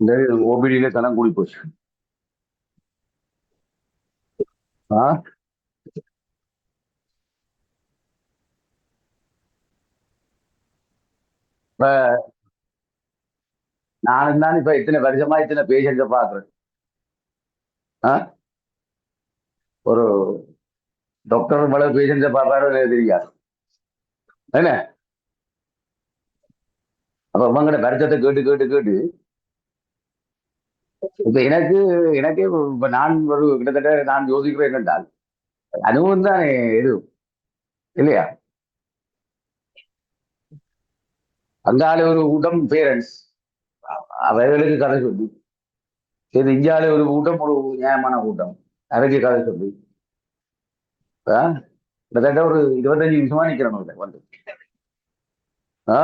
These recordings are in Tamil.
இந்த ஓபிடியில கணம் கூடி போச்சு. ஆ இப்ப நானும் தான் இப்ப இத்தனை வருஷமா இத்தனை பேஷண்ட பாக்குறேன். ஆ ஒரு டாக்டர் இவ்வளவு பேஷண்ட பாப்பாரு தெரியாது என்ன. அப்ப உங்ககிட்ட வருஷத்தை கேட்டு கேட்டு கேட்டு இப்ப எனக்கு எனக்கே இப்ப நான் ஒரு கிட்டத்தட்ட நான் யோசிக்கிறேன் என்றால் அனுபவம் தான் இது இல்லையா. அங்கால ஒரு கூட்டம் பேரண்ட்ஸ் அவர்களுக்கு கதை சொல்லி, சரி இந்தியாவில ஒரு கூட்டம் ஒரு நியாயமான கூட்டம் அதுக்கு கதை சொல்லி ஆ, கிட்டத்தட்ட ஒரு 25 நிமிஷமா நிக்கிறேன் வந்து. ஆ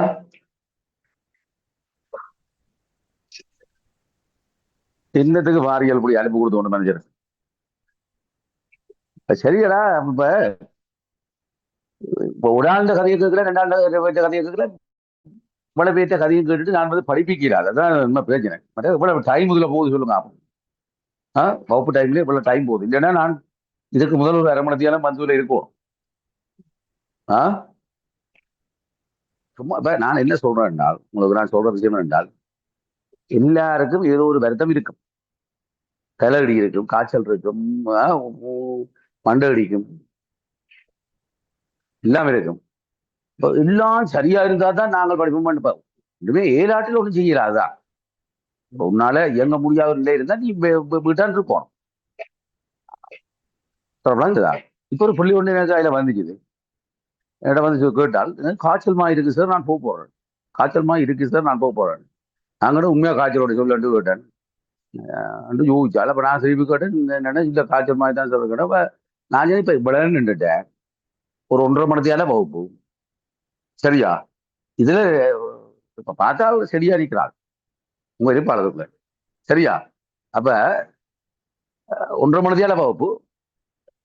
என்னத்துக்கு வாரியல் இப்படி அனுப்பி கொடுத்தோம் மேனேஜர். சரியடா. இப்ப இப்ப ஒரு ஆண்ட கதையை கேட்கல, ரெண்டாண்டு கதையை கேட்கல, இவ்வளவு பேர்த்த கதையும் கேட்டுட்டு நான் வந்து படிப்பிக்கிறார். அதான் நம்ம பிரச்சனை. மற்ற இவ்வளவு டைம் இதுல போகுது சொல்லுங்க. வகுப்பு டைம்ல இவ்வளவு டைம் போகுது. இல்லைன்னா நான் இதுக்கு முதல் ஒரு அரை மணி நேரம் மருத்துவல இருக்கும். ஆ சும்மா இப்ப நான் என்ன சொல்றேன் என்றால், உங்களுக்கு நான் சொல்ற விஷயம் என்றால், எல்லாருக்கும் ஏதோ ஒரு வருத்தம் இருக்கும். தலையடி இருக்கும், காய்ச்சல் இருக்கும், ஆ, மண்டை அடிக்கும், எல்லாம் இருக்கும். இப்ப எல்லாம் சரியா இருந்தா தான் நாங்கள் படிப்போம் பண்ணிப்போம். இதுவே ஏழாட்டில் ஒன்றும் செய்யலாதான். உன்னால இயங்க முடியாத ஒரு நிலை இருந்தா நீ வீட்டான் இருக்கணும். விளங்குதா? இப்ப ஒரு புள்ளி ஒண்ணு எனக்கு அதுல வந்துச்சுது. என்கிட்ட வந்து கேட்டால், "எனக்கு காய்ச்சல் மா இருக்கு சார், நான் போக போறேன். காய்ச்சல் மா இருக்கு சார், நான் போக போறேன்." நான் கூட உண்மையா காய்ச்சலோட சொல்லு கேட்டேன். யோசிச்சால் அப்ப நான் திருப்பி கேட்டேன், என்னன்னா இந்த காய்ச்சல் மாதிரி தான் சொல்ல கேட்டேன். அப்ப நான் இப்ப இவ்வளவு நின்றுட்டேன். ஒரு 1:30 மணி வகுப்பு. சரியா? இதுல இப்ப பார்த்தா அவர் செடியா இருக்கிறார் உங்க இருப்பாளருக்குள்ள. சரியா? அப்ப 1:30 மணி வகுப்பு.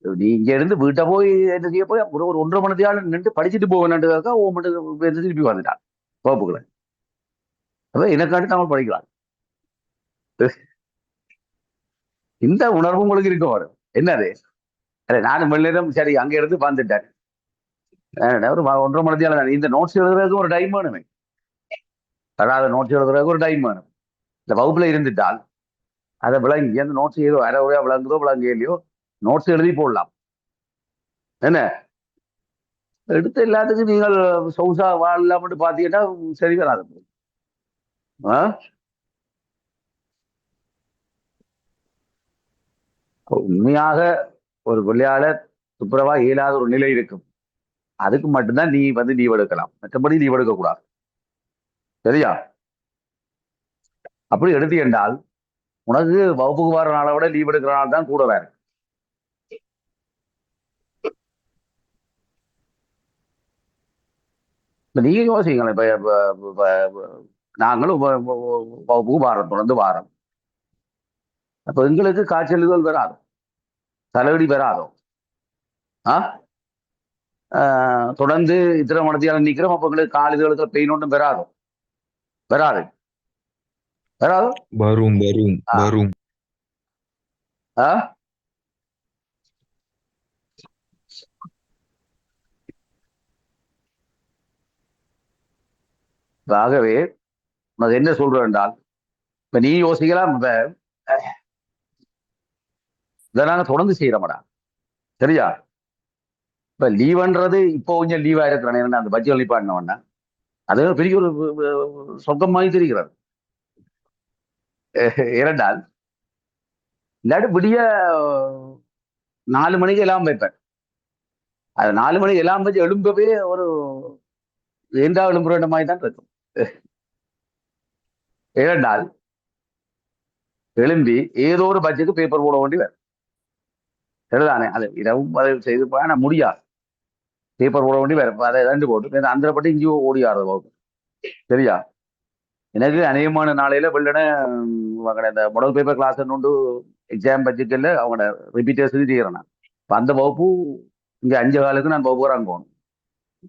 நீ இங்க இருந்து வீட்டை போய் என்ன செய்ய போய் ஒரு 1:30 மணி நின்று படிச்சுட்டு போவேன்ன்றதுக்காக ஓ மட்டும் திருப்பி வந்துட்டான் வகுப்புகளை. அப்ப எனக்காண்டி தமிழ் படிக்கலாம். இந்த உணர்வு உங்களுக்கு இருக்க வரும். என்னது? அरे நானும் வெள்ளிடம் சரி அங்க இருந்து வந்துட்டேன். ஒரு 1:30 மணி தான். இந்த நோட்ஸ் எழுதுறதுக்கு ஒரு டைம் வேணுமே. அதாவது நோட்ஸ் எழுதுறதுக்கு ஒரு டைம் வேணும். இந்த வகுப்புல இருந்துட்டால் அதை விளங்கி அந்த நோட்ஸ் ஏதோ அரை உரையா விளங்குதோ விளங்கலையோ நோட்ஸ் எழுதி போடலாம். என்ன எடுத்து எல்லாத்துக்கும் நீங்கள் சொகுசா வாழலாம் மட்டும் பாத்தீங்கன்னா சரி வராது. ஆ? உண்மையாக ஒரு விளையாட துப்புரவா இயலாத ஒரு நிலை இருக்கும். அதுக்கு மட்டும்தான் நீ வந்து லீவ் எடுக்கலாம். மற்றபடி லீவ் எடுக்க கூடாது. சரியா? அப்படி எடுத்து என்றால் உனக்கு வகுப்புக்கு வர நாளை விட லீவ் எடுக்கிற நாள் தான் கூட வேற. இப்ப நீங்க யோசிங்களேன். நாங்களும் வகுப்புக்கு வாரம் தொடர்ந்து வாரம். அப்ப எங்களுக்கு காய்ச்சல்கள் வராது, தலைவலி வராதோ. ஆ தொடர்ந்து இத்தனை மணத்தியால நிக்கிறோம். அப்ப எங்களுக்கு காலிகளுக்கு பெயின் ஒன்றும் வராதோ. வராது. வராதோ. வரும் வரும் ஆ வரும். ஆ ஆகவே அது என்ன சொல்றேன் என்றால், இப்ப நீ யோசிக்கலாம். இப்ப இதை நாங்க தொடர்ந்து செய்யறோம்டா. சரியா? இப்ப லீவ்ன்றது இப்போ கொஞ்சம் லீவா இருக்கிறேன் அந்த பட்ஜெட் நிப்பாட்டினோன்னா அது பெரிய ஒரு சொர்க்கம் மாதிரி தெரிகிறது. இரண்டால் இல்லாட்டி விடிய 4 மணிக்கு எல்லாம் வைப்பேன். அது 4 மணிக்கு எல்லாம் வச்சு எழும்பவே ஒரு ஏண்டா எழும்புற மாதிரி தான் இருக்கும். இரண்டால் எழும்பி ஏதோ ஒரு பட்ஜெட்டுக்கு பேப்பர் போட வேண்டி வரும். சரிதானே? அது இரவும் அதை செய்து ஆனால் முடியாது. பேப்பர் போட வேண்டி வரும். அதை ரெண்டு போட்டு அந்த பட்டு இங்கேயோ ஓடி ஆடுறது வகுப்பு. சரியா? எனக்கு அநேகமான நாளையில வெள்ளன இந்த மாடல் பேப்பர் கிளாஸ் உண்டு. எக்ஸாம் பட்ஜெட்டில் அவங்களோட ரிப்பீட்டர்ஸ் செய்யறேன் நான். இப்ப அந்த வகுப்பு இங்க 5 காலுக்கு நான் வகுப்பு போகணும்.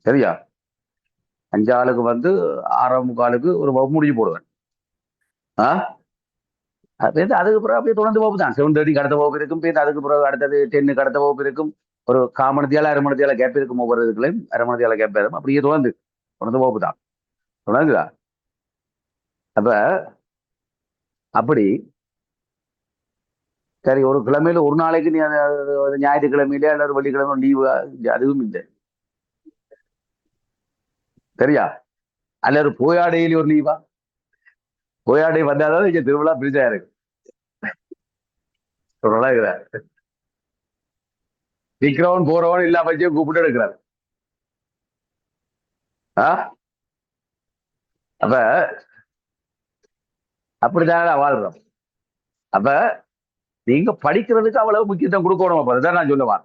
சரியா? 5 ஆளுக்கு வந்து 6:45 ஒரு வகுப்பு முடிஞ்சு போடுவேன். ஆ அதுக்கு பிறகு அப்படியே தொடர்ந்து வகுப்பு தான். 7:30 அடுத்த வகுப்பு இருக்கும். அதுக்கு பிறகு அடுத்தது 10 அடுத்த வகுப்பு இருக்கும். ஒரு 1/4 அரை மணி கேப் இருக்கும். ஒவ்வொரு இதுக்குலையும் அரை மணி கேப் இருக்கும். அப்படியே தொடர்ந்து தொடர்ந்து வகுப்பு தான். தொடங்குதா? அப்ப அப்படி சரி, ஒரு கிழமையில ஒரு நாளைக்கு நீ ஞாயிற்றுக்கிழமையிலே அல்லது வெள்ளிக்கிழமை லீவு, அதுவும் இல்லை. சரியா? அல்ல ஒரு போயாடையில ஒரு லீவா? போயாடை வந்தாதான் இங்க திருவிழா பிரிச்சா இருக்கு. நிக்கிறவன் போறவன் எல்லா பட்சியும் கூப்பிட்டு எடுக்கிறார். அப்ப அப்படிதான் வாழ்றோம். அப்ப நீங்க படிக்கிறதுக்கு அவ்வளவு முக்கியத்துவம் கொடுக்கணும். அப்ப அதுதான் நான் சொல்லுவான்.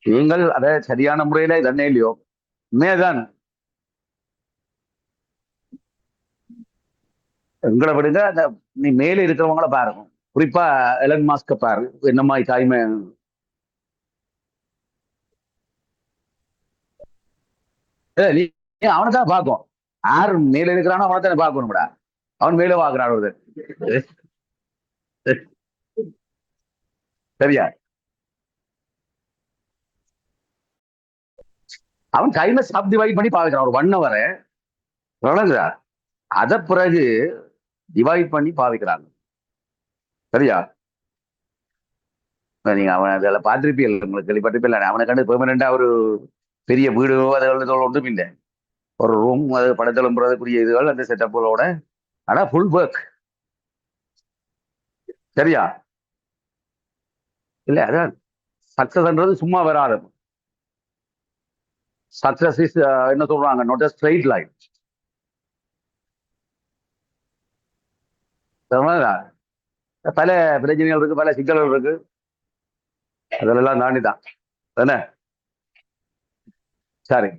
நீங்கள் அதை சரியான முறையில தண்ணே இல்லையோ உண்மையதான். எங்களை விடுங்க, அந்த நீ மேல இருக்கிறவங்கள பாருங்க. குறிப்பா எலன் மாஸ்க பாரு, என்னம்மா தாய்மை. நீ அவனை தான் பார்க்கும். யாரு மேல இருக்கிறானோ அவனை தானே பார்க்கணும்டா. அவன் மேல பார்க்கிறான் ஒரு சரியா? அவன் டைமை சப்டிவைட் பண்ணி பாவிக்கிறான். ஒரு 1 hour வழங்குதா, அத பிறகு டிவைட் பண்ணி பாவிக்கிறாங்க. சரியா? நீங்க அவன் அதில் பார்த்திருப்பீர்கள், உங்களுக்கு கேள்விப்பட்டிருப்பீங்க. அவனை கண்டு பெர்மனண்டா ஒரு பெரிய வீடு அதுகள் ஒன்றும் இல்லை. ஒரு ரூம், அது படத்தெழும்புறதுக்குரிய இதுகள், அந்த செட்டப்புகளோட. ஆனா ஃபுல் ஒர்க். சரியா? இல்ல, அதான் சக்சஸ்ன்றது சும்மா வராது. சக்சஸ் இஸ் என்ன சொல்றாங்க, நாட் a straight line. பல பிரச்சனைகள் இருக்கு, பல சிக்கல்கள் இருக்கு. அதெல்லாம் தாண்டி தான் என்ன. சரி,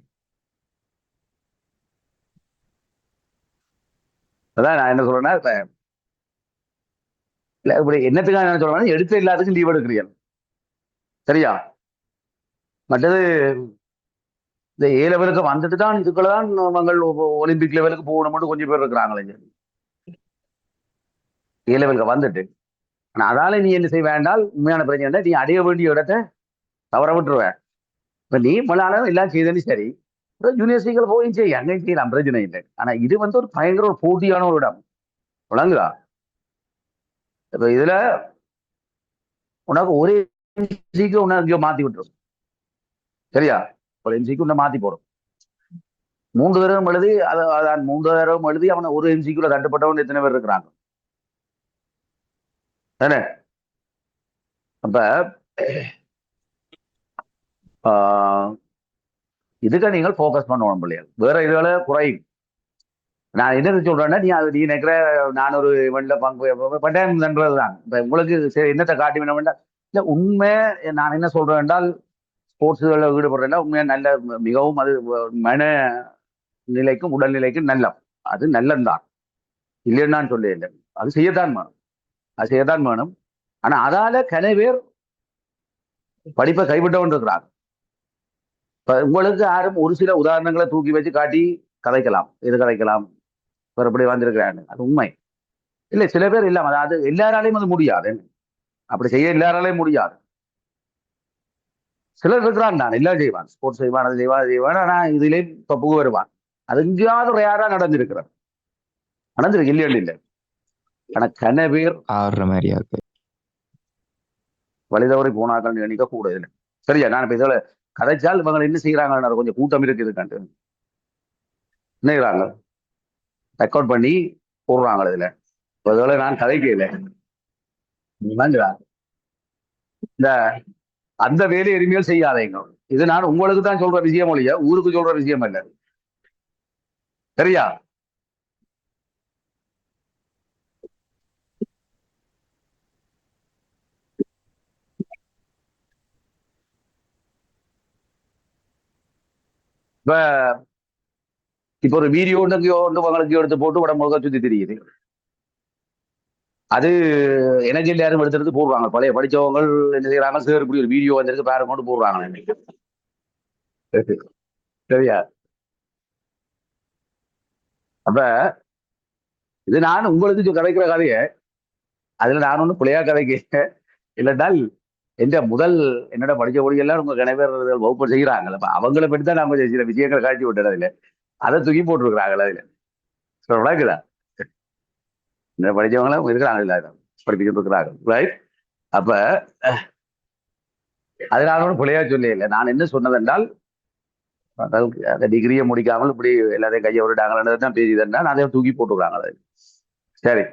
அதான் நான் என்ன சொல்றேன்னா, இல்ல இப்படி என்னத்துக்காக என்ன சொல்றேன்னா, எடுத்த எல்லாத்துக்கும் லீவ் எடுக்கிறீங்க. சரியா? மற்றது இந்த ஏ லெவலுக்கு வந்துட்டு தான் இதுக்குள்ள தான் நாங்கள் ஒலிம்பிக் லெவலுக்கு போகணும்னு கொஞ்சம் பேர் இருக்கிறாங்களே. ஏ லெவலுக்கு வந்துட்டு, ஆனா அதால நீ என்ன செய்ய வேண்டால், உண்மையான பிரச்சனை நீ அடைய வேண்டிய இடத்தை தவற விட்டுருவேன். இப்ப நீ மலையாளம் எல்லாம் செய்தனு சரி, யூனிவர்சிட்டிகள் போய் செய்ய அங்கே செய்யலாம், பிரச்சனை இல்லை. ஆனா இது வந்து ஒரு பயங்கர ஒரு போட்டியான ஒரு இடம். விளங்குதா? இப்ப இதுல உனக்கு ஒரு எம்சிக்கு உனக்கு மாத்தி விட்டுரும். சரியா? ஒரு எம்சிக்கு உன்னை மாத்தி போடும். 3 தடவை எழுதி, அதான் 3 தடவை எழுதி அவனை ஒரு எம்சிக்குள்ள தட்டுப்பட்டவன் எத்தனை பேர் இருக்கிறாங்க. தானே? அப்ப இதுக்கு நீங்கள் போக்கஸ் பண்ணணும் பிள்ளைகள். வேற இதுகளை குறையும். நான் என்ன சொல்றேன்னா, நீ நினைக்கிற நான் ஒரு இவன்ல பங்கு பட்டயம்ன்றதுதான். இப்ப உங்களுக்கு என்னத்தை காட்டி வேணும் வேண்டாம். இல்ல, உண்மை நான் என்ன சொல்றேன் என்றால், ஸ்போர்ட்ஸ்களில் ஈடுபடுறேன்னா உண்மையா நல்ல, மிகவும் அது மன நிலைக்கும் உடல்நிலைக்கும் நல்ல, அது நல்லதுதான். இல்லைன்னு நான் சொல்ல இல்லை. அது செய்யத்தான் வேணும், அது செய்யத்தான் வேணும். ஆனா அதால கன பேர் படிப்பை கைவிட்டவன் இருக்கிறாங்க. உங்களுக்கு யாரும் ஒரு சில உதாரணங்களை தூக்கி வச்சு காட்டி கதைக்கலாம், இது கதைக்கலாம், இப்படி வந்திருக்கிறாங்க, அது உண்மை இல்லை. சில பேர் இல்லாம, அதாவது எல்லாராலையும் அது முடியாது. அப்படி செய்ய எல்லாராலையும் முடியாது. சிலர் இருக்கிறான், நான் எல்லாம் செய்வான், ஸ்போர்ட்ஸ் செய்வான், அது செய்வான், அது செய்வான். ஆனா இதுலேயும் தப்பு வருவான். அது எங்கேயாவது ஒரு யாரா நடந்திருக்கிறார், நடந்திருக்கு, இல்லையா? இல்லை. ஆனா கன பேர் ஆடுற மாதிரியா இருக்கு. வழிதவறி போனாக்கள் எண்ணிக்க கூட இல்லை. சரியா? நான் இப்ப இதில் கதைச்சால் இவங்க என்ன செய்யறாங்க, கொஞ்சம் கூட்டம் இருக்குது கண்டு என்ன செய்யறாங்க, ரெக்கார்ட் பண்ணி போடுறாங்க. இதுல இதோட நான் கதைக்கல. இந்த அந்த வேலை எளிமையில் செய்யாதீங்க. இது நான் உங்களுக்கு தான் சொல்ற விஷயம் ஒழிய ஊருக்கு சொல்ற விஷயம் அல்ல. சரியா? இப்ப இப்ப ஒரு வீடியோ உங்களுக்கு எடுத்து போட்டு உடம்பு முழுக்க சுத்தி தெரியுது. அது எனக்கு எல்லாரும் எடுத்து போடுவாங்க. பழைய படிச்சவங்க என்ன செய்யறாங்க, சார் இப்படி ஒரு வீடியோ வந்திருக்கு பாருங்க கொண்டு போடுறாங்க. சரியா? அப்ப இது நான் உங்களுக்கு கதைக்கிற கதையை அதுல நான் ஒண்ணு பிள்ளையா கதைக்க இல்லைன்றால் எந்த முதல் என்னோட படிச்ச எல்லாம் உங்க கணவர் வகுப்பு செய்யறாங்கல்ல அப்ப அவங்கள பற்றி தான் நாம சில விஷயங்களை காட்சி விட்டுறது அதுல அதை தூக்கி போட்டுருக்குறாங்கல்ல அதுல விளக்குதா இந்த படிச்சவங்களும் இருக்கிறாங்க இல்ல படிப்பிக்கிட்டு இருக்கிறாங்க ரைட் அப்ப அதனால ஒன்றும் பிள்ளையா சொல்ல இல்லை நான் என்ன சொன்னதென்றால் அந்த டிகிரியை முடிக்காமல் இப்படி எல்லாத்தையும் கையை விட்டுட்டாங்கன்னு தான் பேசிதான் அதை தூக்கி போட்டுக்கிறாங்க சரி